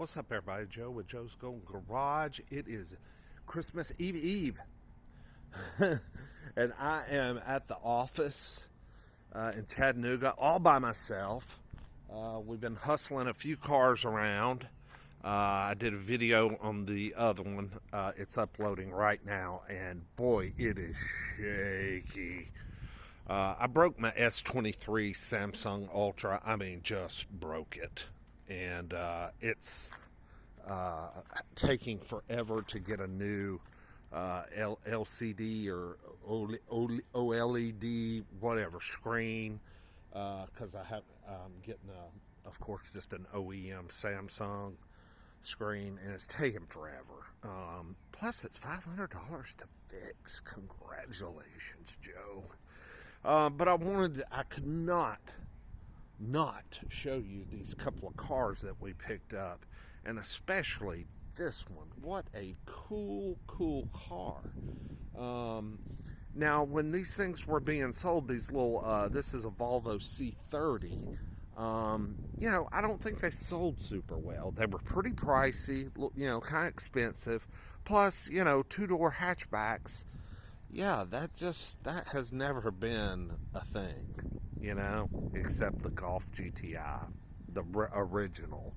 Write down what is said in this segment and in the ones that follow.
What's up, everybody? Joe with Joe's Golden Garage. It is Christmas Eve. And I am at the office in Chattanooga all by myself. We've been hustling a few cars around. I did a video on the other one. It's uploading right now, and boy, it is shaky. I broke my S23 Samsung Ultra. I mean, just broke it. And it's taking forever to get a new LCD or OLED, whatever, screen, because I'm getting, of course, just an OEM Samsung screen, and it's taking forever. Plus, it's $500 to fix. Congratulations, Joe. But I could not show you these couple of cars that we picked up, and especially this one. What a cool car. Now, when these things were being sold, these little, this is a Volvo C30, I don't think they sold super well. They were pretty pricey, kind of expensive. Plus, two-door hatchbacks. Yeah, that has never been a thing, except the Golf GTI, the original,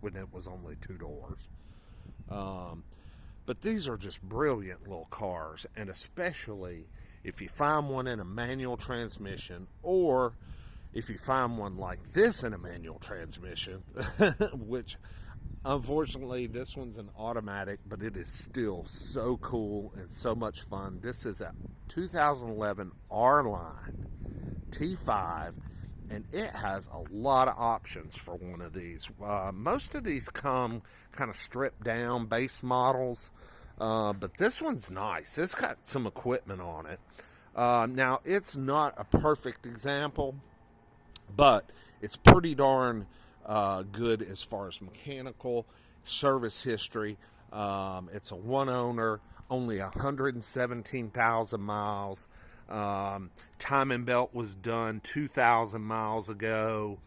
when it was only two doors. But these are just brilliant little cars, and especially if you find one in a manual transmission, or if you find one like this in a manual transmission, which unfortunately this one's an automatic, but it is still so cool and so much fun. This is a 2011 R-Line T5, and it has a lot of options for one of these. Most of these come kind of stripped down base models, but this one's nice. It's got some equipment on it. Now, it's not a perfect example, but it's pretty darn good as far as mechanical service history. It's a one owner, only 117,000 miles. Timing belt was done 2,000 miles ago,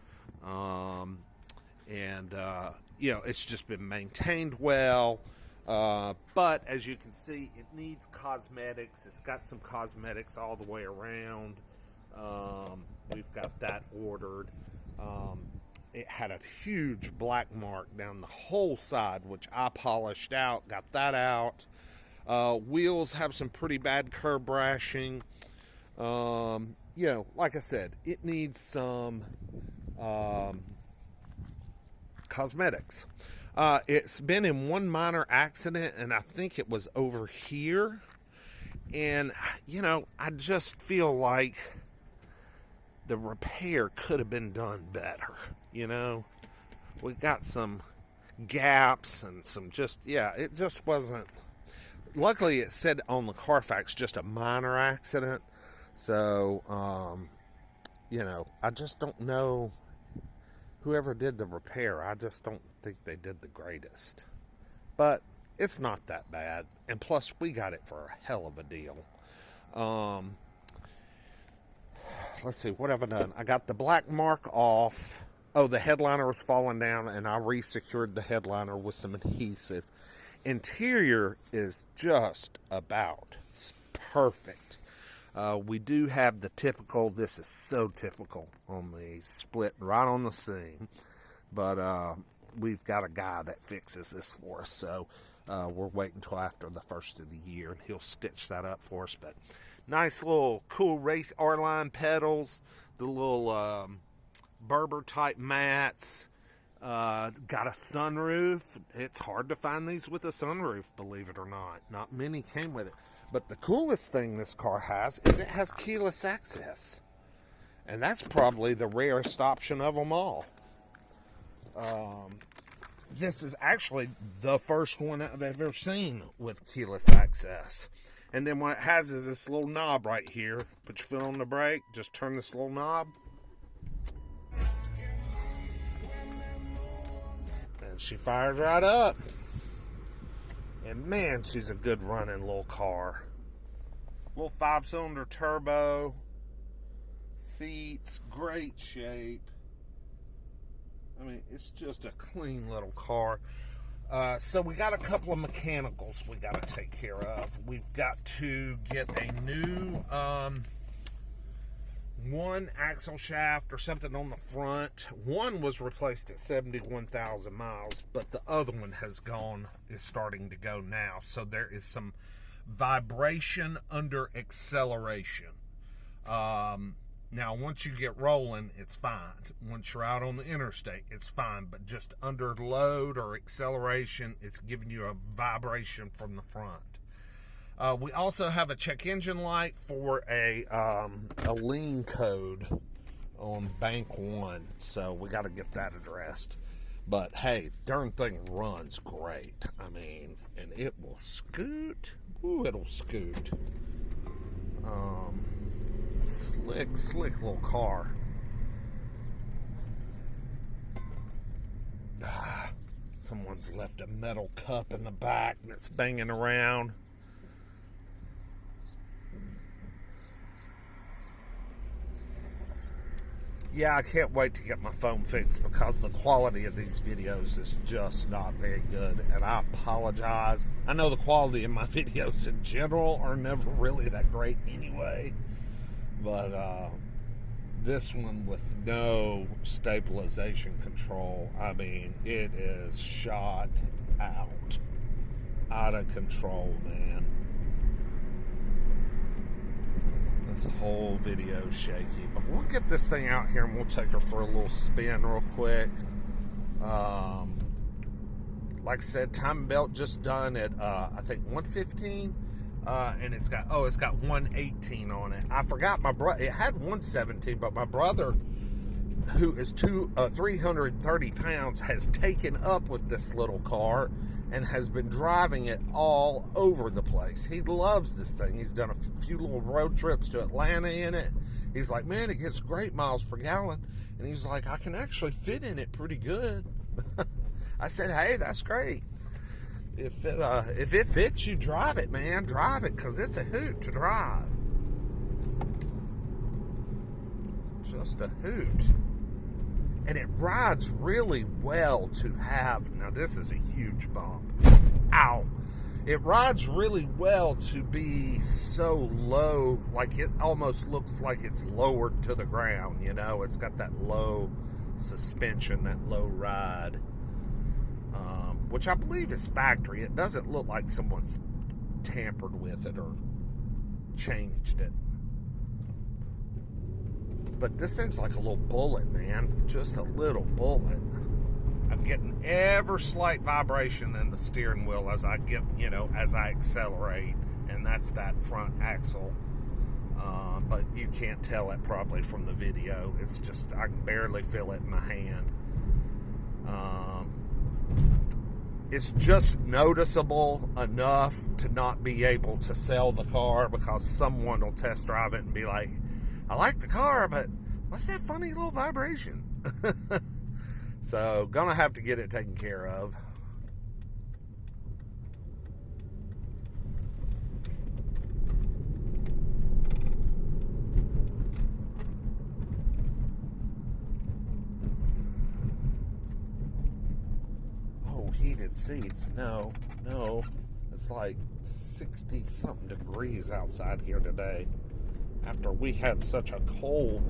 it's just been maintained well, but as you can see, it needs cosmetics. It's got some cosmetics all the way around. We've got that ordered. It had a huge black mark down the whole side, which I polished out, got that out. Wheels have some pretty bad curb rashing. Like I said, it needs some cosmetics. It's been in one minor accident, and I think it was over here. And, I just feel like the repair could have been done better. We got some gaps and some it just wasn't. Luckily, it said on the Carfax just a minor accident. So, I just don't know whoever did the repair. I just don't think they did the greatest. But it's not that bad. And plus, we got it for a hell of a deal. Let's see, what have I done? I got the black mark off. Oh, the headliner was falling down, and I re-secured the headliner with some adhesive. Interior is just about perfect. We do have the typical, this is so typical on the split right on the seam, but we've got a guy that fixes this for us, so we're waiting until after the first of the year, and he'll stitch that up for us. But nice little cool race R-line pedals, the little Berber type mats, got a sunroof. It's hard to find these with a sunroof, believe it or not. Not many came with it. But the coolest thing this car has is it has keyless access. And that's probably the rarest option of them all. This is actually the first one I've ever seen with keyless access. And then what it has is this little knob right here. Put your foot on the brake, just turn this little knob. And she fires right up. And man, she's a good running little car. Little 5-cylinder turbo. Seats, great shape. I mean, it's just a clean little car. So we got a couple of mechanicals we got to take care of. We've got to get a new one axle shaft or something on the front. One was replaced at 71,000 miles, but the other one is starting to go now. So there is some vibration under acceleration. Now, once you get rolling, it's fine. Once you're out on the interstate, it's fine. But just under load or acceleration, it's giving you a vibration from the front. We also have a check engine light for a lien code on Bank 1. So we got to get that addressed. But, hey, darn thing runs great. I mean, and it will scoot. Ooh, it'll scoot. Slick little car. Someone's left a metal cup in the back and it's banging around. Yeah, I can't wait to get my phone fixed because the quality of these videos is just not very good, and I apologize. I know the quality of my videos in general are never really that great anyway, but this one with no stabilization control, I mean, it is shot out of control, man. This whole video is shaky, but we'll get this thing out here and we'll take her for a little spin real quick. Like I said, timing belt just done at I think 115, and it's got 118 on it. I forgot it had 117, but my brother, who is 330 pounds, has taken up with this little car and has been driving it all over the place. He loves this thing. He's done a few little road trips to Atlanta in it. He's like, man, it gets great miles per gallon. And he's like, I can actually fit in it pretty good. I said, hey, that's great. If it fits you, drive it, man. Drive it, because it's a hoot to drive. Just a hoot. And it rides really well to have. Now, this is a huge bump. Ow. It rides really well to be so low, like it almost looks like it's lowered to the ground, you know? It's got that low suspension, that low ride, which I believe is factory. It doesn't look like someone's tampered with it or changed it. But this thing's like a little bullet, man. Just a little bullet. I'm getting ever slight vibration in the steering wheel as I accelerate, and that's that front axle. But you can't tell it probably from the video. It's just, I can barely feel it in my hand. It's just noticeable enough to not be able to sell the car, because someone will test drive it and be like, I like the car, but what's that funny little vibration? So, gonna have to get it taken care of. Oh, heated seats. No. It's like 60-something degrees outside here today. After we had such a cold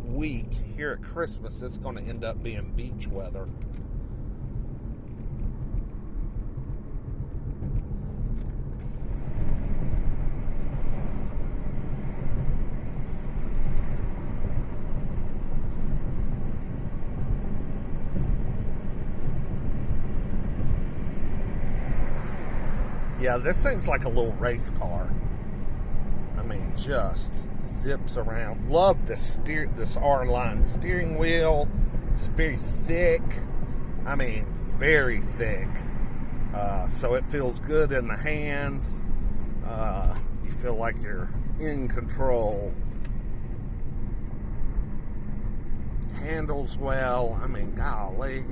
week here at Christmas, it's going to end up being beach weather. Yeah, this thing's like a little race car. I mean, just zips around. Love this R-line steering wheel. It's very thick. I mean, very thick. So it feels good in the hands. You feel like you're in control. Handles well. I mean, golly.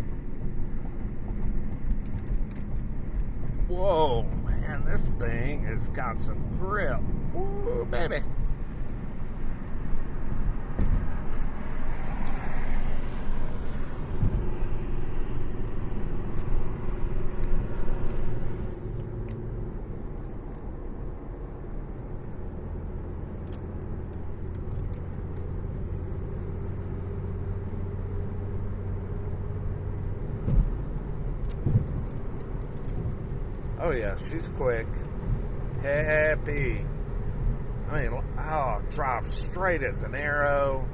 Whoa, man, this thing has got some grip. Ooh, baby. Oh yeah, she's quick. Happy. I mean, oh, drives straight as an arrow.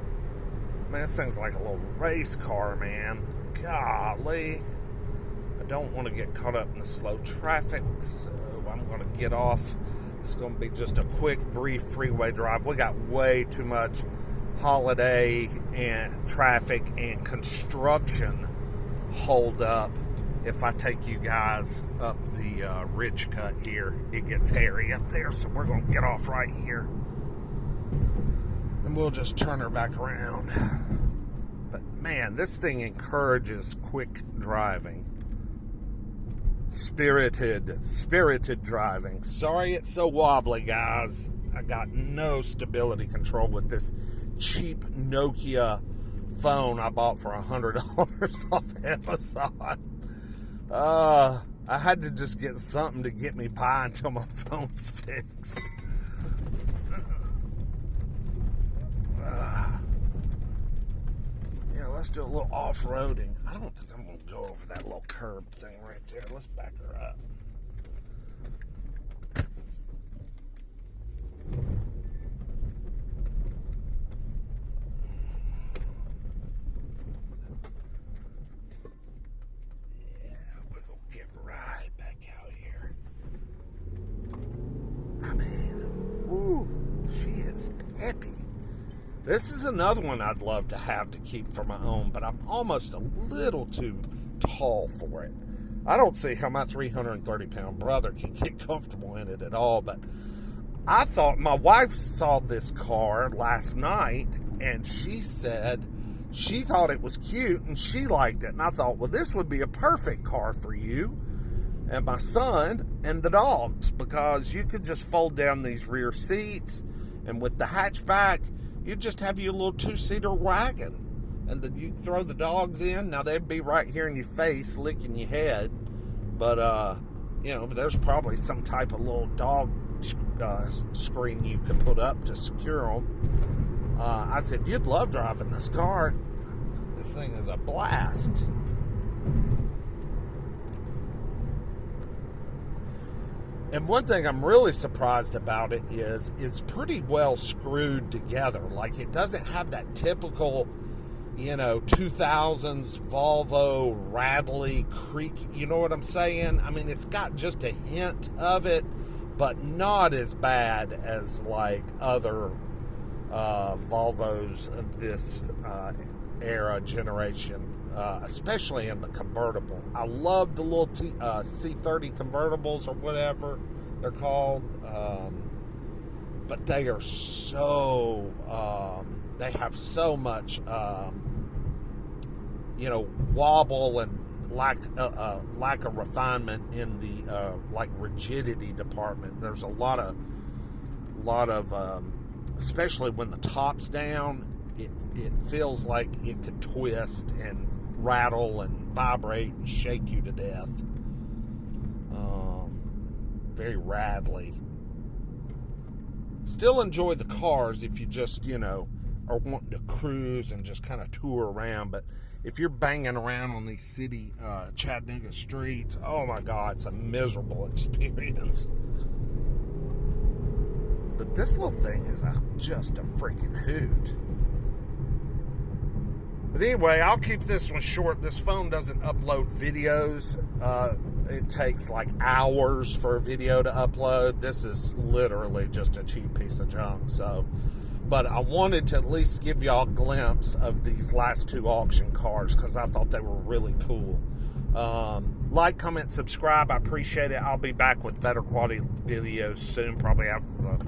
Man, this thing's like a little race car, man. Golly. I don't want to get caught up in the slow traffic, so I'm going to get off. It's going to be just a quick, brief freeway drive. We got way too much holiday and traffic and construction hold up. If I take you guys up the ridge cut here, it gets hairy up there, so we're going to get off right here. And we'll just turn her back around. But man, this thing encourages quick driving. Spirited driving. Sorry it's so wobbly, guys. I got no stability control with this cheap Nokia phone I bought for $100 off Amazon. I had to just get something to get me by until my phone's fixed. Yeah, let's do a little off-roading. I don't think I'm going to go over that little curb thing right there. Let's back her up. Yeah, we're going to get right back out here. I mean, ooh, she is peppy. This is another one I'd love to have to keep for my own, but I'm almost a little too tall for it. I don't see how my 330-pound brother can get comfortable in it at all, but I thought, my wife saw this car last night, and she said she thought it was cute, and she liked it, and I thought, well, this would be a perfect car for you and my son and the dogs, because you could just fold down these rear seats, and with the hatchback, you just have your little two-seater wagon, and then you throw the dogs in. Now, they'd be right here in your face, licking your head, but, you know, there's probably some type of little dog screen you could put up to secure them. I said, you'd love driving this car. This thing is a blast. And one thing I'm really surprised about it is it's pretty well screwed together. Like, it doesn't have that typical, you know, 2000s Volvo rattly creak. You know what I'm saying? I mean, it's got just a hint of it, but not as bad as, like, other Volvos of this era, generation. Especially in the convertible. I love the little C30 convertibles or whatever they're called, but they are so they have so much you know, wobble and lack of refinement in the like rigidity department. There's a lot of especially when the top's down, it feels like it could twist and rattle and vibrate and shake you to death. Very rattly. Still enjoy the cars if you just, you know, are wanting to cruise and just kind of tour around, but if you're banging around on these city Chattanooga streets, oh my God, it's a miserable experience. But this little thing is just a freaking hoot. But anyway, I'll keep this one short. This phone doesn't upload videos. It takes like hours for a video to upload. This is literally just a cheap piece of junk. So, but I wanted to at least give y'all a glimpse of these last two auction cars because I thought they were really cool. Like, comment, subscribe. I appreciate it. I'll be back with better quality videos soon, probably after the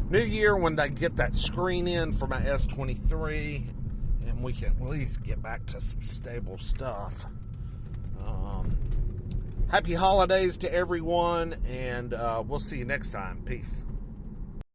new year when they get that screen in for my S23. And we can at least get back to some stable stuff. Happy holidays to everyone, and we'll see you next time. Peace.